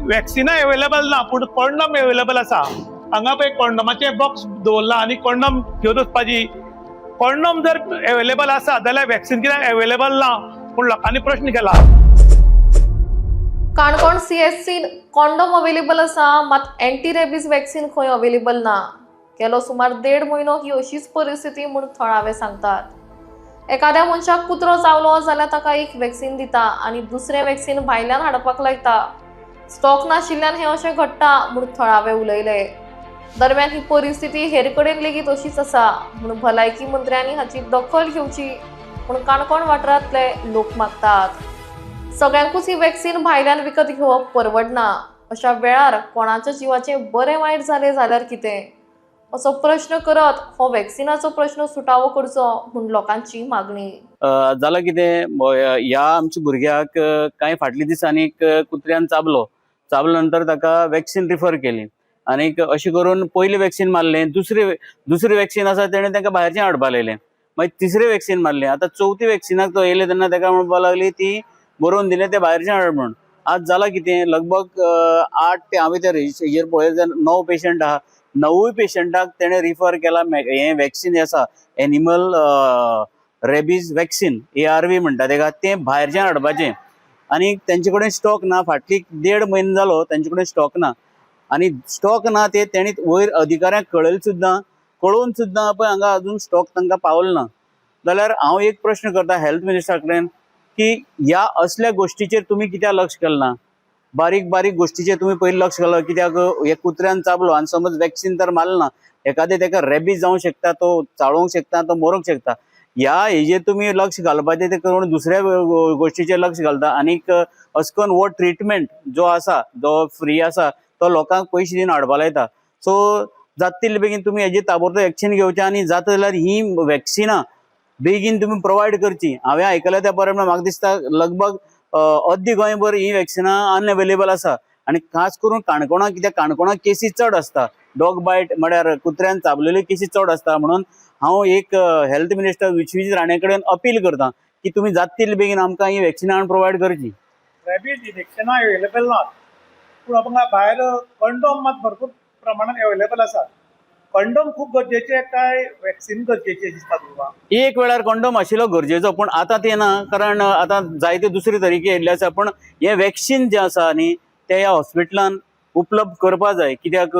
वॅक्सिना available ना पूण condom available आसा। हांगा पळय कॉन्डमाचे बॉक्स दवरला आनी कॉन्डम घेवन वचपाची। कॉन्डम जर अवेलेबल आसा जाल्यार वॅक्सिन कित्याक अवेलेबल ना पूण लोकांनी प्रश्न केला। काणकोण CHC कॉन्डम अवेलेबल आसा मात एंटी रेबीज वॅक्सिन खंय अवेलेबल ना। गेलो सुमार 1.5 म्हयनो ही अशीच परिस्थिती म्हूण थळावे सांगतात। एखाद्या मनशाक कुत्रो चावलो जाल्यार ताका एक वॅक्सिन दिता आनी दुसरें वॅक्सिन भायल्यान हाडपाक लायता। स्टॉक नाशिल्ल्यान हें अशें घडटा म्हूण थळावे उलयले। दरम्यान ही परिस्थिती हेर कडेन लेगीत अशीच आसा म्हूण भलायकी मंत्र्यांनी हाची दखल घेवची म्हूण काणकोण वाठारांतले लोक मागतात। सगळ्यांकूच ही वॅक्सिन भायल्यान विकत घेवप परवडना। अशा वेळार कोणाच्या जिवाचें बरें वायट जालें जाल्यार कितें असो प्रश्न करत हो वॅक्सिनाचो प्रश्न सुटावो करचो म्हूण लोकांची मागणी। जालां कितें ह्या आमच्या भुरग्याक कांय फाटल्या दिसांनी कुत्र्यान चाबलो नंतर ताका वॅक्सिन रिफर केली आनी अशें करून पयली वॅक्सिन मारलें, दुसरी वॅक्सिन आसा तेणें ताका भायरचें हाडपा लायलें, मागीर तिसरी वॅक्सिन मारलें, आतां चवथी वॅक्सिनाक तो येयले तेन्ना ताका म्हणपा लागली ती बरोवन दिलें तें भायरचें हाड म्हणून। आज जालां कितें लगभग 8 ते हांवें त्या हेजेर पळयलें जाल्यार 9 पेशंट आहा, 9 पेशंटाक तेणें रिफर केला हें वॅक्सिन आसा एनिमल रेबीज वॅक्सिन ARV म्हणटा तेका, तें भायरचें हाडपाचें आनी तेंचे कडेन स्टॉक ना। फाटली 1.5 म्हयनो जालो तेंचे कडेन स्टॉक ना आनी स्टॉक ना ते तेणी वयर अधिकाऱ्यांक कळयलें सुद्दां, कळोवन सुद्दां पळय हांगा अजून स्टॉक तांकां पावलो ना। जाल्यार हांव एक प्रश्न करता हेल्थ मिनिस्टरा कडेन की ह्या असल्या गोश्टीचेर तुमी कित्याक लक्ष केलें ना? बारीक गोश्टीचेर तुमी पयलीं लक्ष घालप। कित्याक हे कुत्र्यान चाबलो आनी समज वॅक्सिन तर मारलें ना, एखादें ताका रेबीज जावंक शकता, तो चाळोवंक शकता, तो मरूंक शकता। ह्या हेजेर तुमी लक्ष घालपाचें ते करून दुसऱ्या गोश्टीचेर लक्ष घालता आनीक अशें करून हो ट्रिटमेंट जो आसा जो फ्री आसा तो लोकांक पयशे दिवन हाडपा लायता। सो जाता तितले बेगीन तुमी हेजेर ताबडतोब एक्शन घेवचें आनी जाता जाल्यार ही वॅक्सिनां बेगीन तुमी प्रोवायड करची। हांवें आयकलां त्या प्रमाणे म्हाका दिसता लगभग अर्दी गोंयभर ही वॅक्सिनां अनअवेलेबल आसा आनी खास करून काणकोणाक, कित्याक काणकोणाक केसीस चड आसता, डॉग बायट म्हळ्यार कुत्र्यान चाबलेल्यो केसीस चड आसता। म्हणून हांव एक हेल्थ मिनिस्टर विश्वजीत राणे कडेन अपील करतां की तुमी जाता तितले बेगीन आमकां ही वॅक्सिनां हाडून प्रोवायड करची। रेबीज इंजेक्शनां अवेलेबल नात पूण आमकां भायर कॉन्डम मात भरपूर प्रमाणात अवेलेबल आसात। कॉन्डम खूब गरजेचे काय वॅक्सिन गरजेची दिसता तुमकां? एक वेळार कॉन्डम आशिल्लो गरजेचो पूण आतां ते ना, कारण आतां जायते दुसरे तरेके येयल्ले आसा। पूण हे वॅक्सिन जें आसा न्ही तें ह्या हॉस्पिटलान उपलब्ध करपा जाय, कित्याक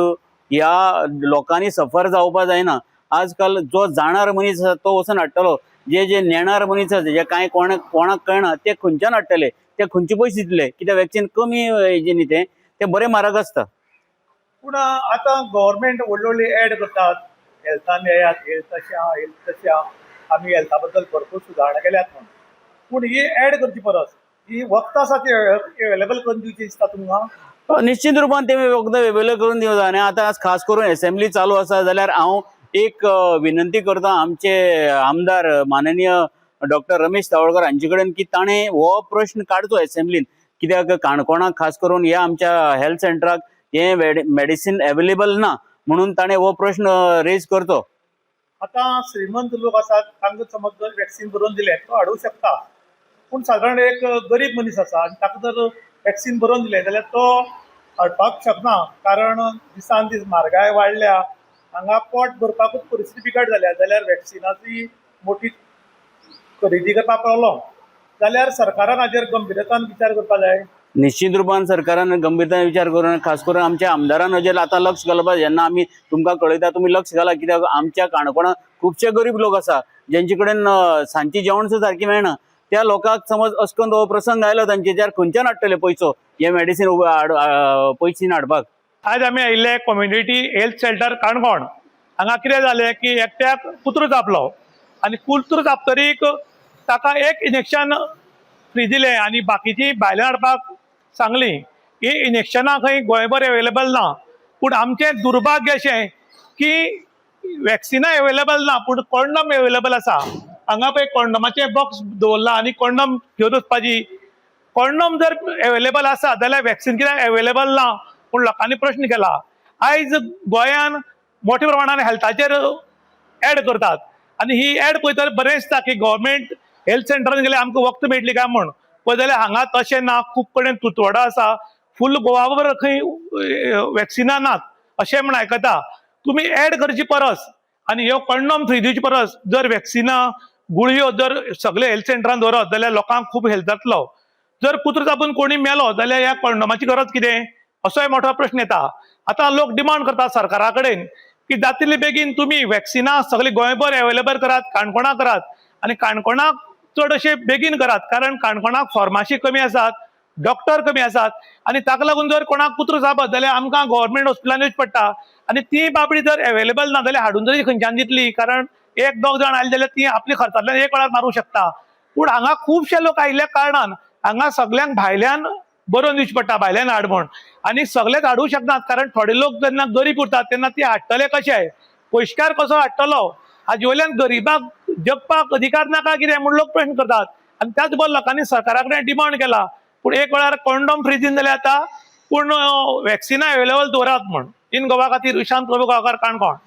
ह्या लोकांनी सफर जावपा जायना। आजकाल जो जाणार मनीस आसा तो वचून हाडटलो, जे नेणार मनीस आसा जे कांय कोणाक कळना ते खंयच्यान हाडटले, ते खंयचे पयशे दितले, कित्याक वॅक्सिन कमी हेजें न्ही तें बरें म्हारग आसता। पूण आतां गव्हर्मेंट व्हडली एड करतात, हेल्थान येयात, हेल्थ तशें आहा, हेल्थ तशें आहा, आमी हेल्था बद्दल भरपूर सुदारणा केल्यात म्हणून। पूण ही एड करची परस ही वखदां आसा ती अवेलेबल करून दिवची दिसता तुमकां? निश्चित रुपान ते वखदां अवेलेबल करून दिवं जाय। आनी आतां खास करून असेंब्ली चालू आसा जाल्यार हांव एक विनंती करता आमचे आमदार माननीय डॉक्टर रमेश तावळकर हांचे कडेन की ताणें हो प्रश्न काडचो असेंब्लीन, कित्याक काणकोणाक खास करून ह्या आमच्या हेल्थ सेंटराक हे मेडिसीन अवेलेबल ना म्हणून ताणें हो प्रश्न रेज करचो। आतां श्रीमंत लोक आसात तांकां समज जर वॅक्सिन बरोवन दिलें तो हाडूंक शकता, पूण सादारण एक गरीब मनीस आसा आनी ताका जर वॅक्सिन बरोवन दिलें जाल्यार तो हाडपाक शकना, कारण दिसान दीस म्हारगाय वाडल्या, हांगा पोट भरपाकूच परिस्थिती बिकट जाल्या। जाल्यार वॅक्सिनाची मोठी खरेदी करपाक प्रॉब्लम जाल्यार सरकारान हाजेर गंभीरतान विचार करपाक जाय। निश्चित रुपान सरकारान गंभीरताय विचार करून खास करून आमच्या आमदारान हाजेर आतां लक्ष घालपा, जेन्ना आमी तुमकां कळयता तुमी लक्ष घाला, कित्याक आमच्या काणकोणाक खुबशे गरीब लोक आसा जेंचे कडेन सांजची जेवण सुद्दां सारकी मेळना। त्या लोकांक समज अशें करून हो प्रसंग आयलो तांचेर खंयच्यान हाडटले पयसो हे मेडिसीन पयशे हाडपाक? आज आमी आयिल्ले कम्युनिटी हेल्थ सेंटर काणकोण। हांगा कितें जालें की एकट्याक कुत्रो चाबलो आनी कुत्रो चाबतरीक ताका एक इंजेक्शन फ्री दिलें आनी बाकीची भायल्यान हाडपाक सांगली। ही इंजेक्शनां खंय गोंयभर अवेलेबल ना, पूण आमचें दुर्भाग्य अशें की वॅक्सिनां अवेलेबल ना पूण कॉन्डम अवेलेबल आसा। हांगा पळय कॉन्डमाचे बॉक्स दवरला आनी कॉन्डम घेवन वचपाची। कॉन्डम जर अवेलेबल आसा जाल्यार वॅक्सिन कित्याक अवेलेबल ना पूण लोकांनी प्रश्न केला। आयज गोंयान मोठ्या प्रमाणान हेल्थाचेर एड करतात आनी ही एड पळयतना बरें दिसता की गव्हर्मेंट हेल्थ सेंटरान गेल्यार आमकां वखद मेळटली काय म्हूण, पळय जाल्यार हांगा तशें ना। खूब कडेन तुतवडो आसा, फुल गोवा भर खंय वॅक्सिनां नात अशें म्हण आयकता. तुमी एड करची परस आनी ह्यो कंडोम फ्री दिवचे परस जर वॅक्सिनां गुळयो जर सगळे हेल्थ सेंटरान दवरत जाल्यार लोकांक खूब हेल्प जातलो. जर कुत्रो चाबून कोणी मेलो जाल्यार ह्या कंडोमाची गरज कितें असोय मोठो प्रश्न येता. आतां लोक डिमांड करतात सरकारा कडेन की जातले बेगीन तुमी वॅक्सिनां सगळे गोंयभर अवेलेबल करात, काणकोणा करात आनी काणकोणाक चड अशे बेगीन करात, कारण काणकोणाक फार्मासी कमी आसात, डॉक्टर कमी आसात आनी ताका लागून जर कोणाक कुत्रो चाबत जाल्यार आमकां गव्हर्नमेंट हॉस्पिटलांत येवचें पडटा आनी ती बाबडी जर अवेलेबल ना जाल्यार हाडून तरी खंयच्यान दितली, कारण एक दोग जाण आयले जाल्यार ती आपल्या खर्चांतल्यान एक वेळार मारूंक शकता. पूण हांगा खुबशे लोक आयिल्ल्या कारणान हांगा सगळ्यांक भायल्यान बरोवन दिवचें पडटा, भायल्यान हाड म्हण. आनी सगळेच हाडूंक शकनात, कारण थोडे लोक जेन्ना गरीब उरतात तेन्ना ती हाडटले कशे, पयशेकार कसो हाडटलो, हाजे वयल्यान गरीबाक जगपाक अधिकार नाका कितें म्हूण लोक प्रश्न करतात. आनी त्याच बरोबर लोकांनी सरकारा कडेन डिमांड केला. पूण एक वेळार कंडोम फ्री दिन जाल्यार जाता, पूण वॅक्सिनां अवेलेबल दवरात म्हण. इन गोवा खातीर विशांत प्रभू गांवकार, काणकोण.